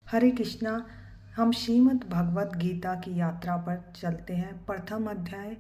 हरे कृष्णा। हम श्रीमद् भगवत गीता की यात्रा पर चलते हैं। प्रथम अध्याय।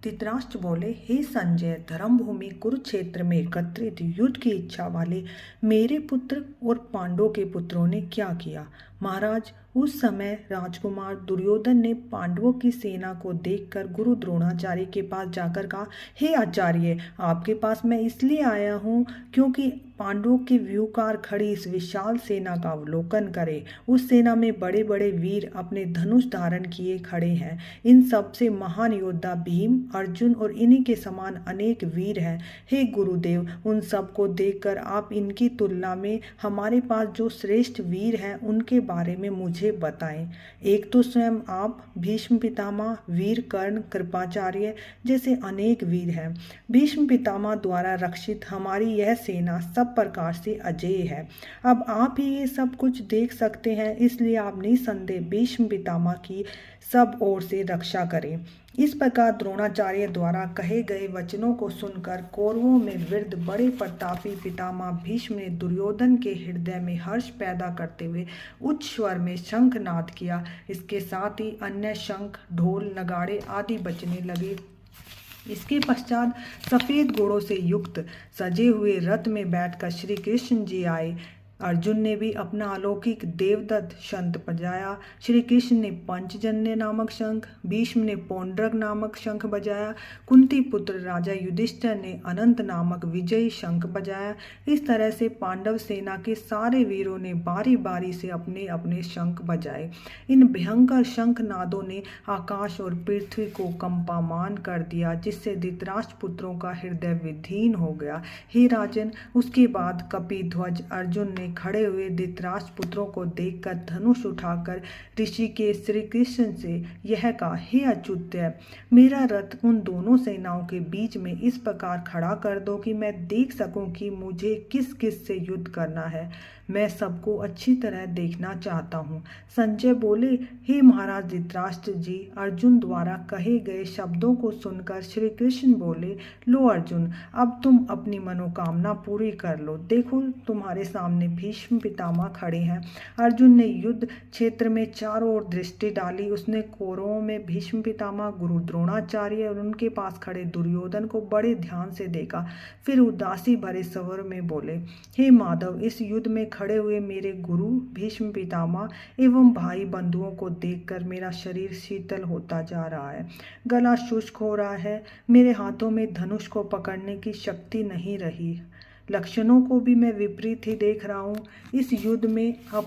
धृतराष्ट्र बोले, हे संजय, धर्मभूमि कुरुक्षेत्र में एकत्रित युद्ध की इच्छा वाले मेरे पुत्र और पांडवों के पुत्रों ने क्या किया? महाराज, उस समय राजकुमार दुर्योधन ने पांडवों की सेना को देखकर गुरु द्रोणाचार्य के पास जाकर कहा, हे आचार्य, आपके पास मैं इसलिए आया हूँ क्योंकि पांडवों की व्यूहकार खड़ी इस विशाल सेना का अवलोकन करे। उस सेना में बड़े बड़े वीर अपने धनुष धारण किए खड़े हैं। इन सबसे महान योद्धा भीम, अर्जुन और इन्हीं के समान अनेक वीर हैं। हे गुरुदेव, उन सब को देखकर आप इनकी तुलना में हमारे पास जो श्रेष्ठ वीर हैं उनके बारे में मुझे बताएं। एक तो स्वयं आप, भीष्म पितामह, वीर कर्ण, कृपाचार्य जैसे अनेक वीर हैं। भीष्म पितामह द्वारा रक्षित हमारी यह सेना सब प्रकार से अजेय है। अब आप ही ये सब कुछ देख सकते हैं, इसलिए आप निसंदेह भीष्म पितामह की सब ओर से रक्षा करें। इस प्रकार द्रोणाचार्य द्वारा कहे गए वचनों को सुनकर कौरवों में वृद्ध बड़े प्रतापी पितामह भीष्म ने दुर्योधन के हृदय में हर्ष पैदा करते हुए उच्च स्वर में शंखनाद किया। इसके साथ ही अन्य शंख, ढोल, नगाड़े आदि बजने लगे। इसके पश्चात सफेद घोड़ों से युक्त सजे हुए रथ में बैठकर श्री कृष्ण जी आए। अर्जुन ने भी अपना अलौकिक देवदत्त शंख बजाया। श्री कृष्ण ने पंचजन्य नामक शंख, भीष्म ने पौंड्रक नामक शंख बजाया, कुंती पुत्र राजा युधिष्ठिर ने अनंत नामक विजयी शंख बजाया। इस तरह से पांडव सेना के सारे वीरों ने बारी बारी से अपने अपने शंख बजाए। इन भयंकर शंख नादों ने आकाश और पृथ्वी को कंपायमान कर दिया, जिससे धृतराष्ट्र पुत्रों का हृदय विदीर्ण हो गया। हे राजन, उसके बाद कपिध्वज अर्जुन ने खड़े हुए धृतराष्ट्र पुत्रों को देखकर धनुष उठाकर ऋषि के श्री कृष्ण से यह कहा, हे अच्युत, मेरा रथ उन दोनों सेनाओं के बीच में इस प्रकार खड़ा कर दो कि मैं देख सकूं कि मुझे किस किस से युद्ध करना है। मैं सबको अच्छी तरह देखना चाहता हूँ। संजय बोले, हे महाराज धृतराष्ट्र जी, अर्जुन द्वारा कहे गए शब्दों को सुनकर श्री कृष्ण बोले, लो अर्जुन, अब तुम अपनी मनोकामना पूरी कर लो। देखो, तुम्हारे सामने भीष्म पितामह खड़े हैं। अर्जुन ने युद्ध क्षेत्र में चारों ओर दृष्टि डाली। उसने कौरवों में भीष्म पितामह, गुरु द्रोणाचार्य और उनके पास खड़े दुर्योधन को बड़े ध्यान से देखा। फिर उदासी भरे स्वर में बोले, हे माधव, इस युद्ध में खड़े हुए मेरे गुरु भीष्म पितामह एवं भाई बंधुओं को देखकर मेरा शरीर शीतल होता जा रहा है, गला शुष्क हो रहा है। मेरे हाथों में धनुष को पकड़ने की शक्ति नहीं रही। लक्षणों को भी मैं विपरीत ही देख रहा हूँ। इस युद्ध में अब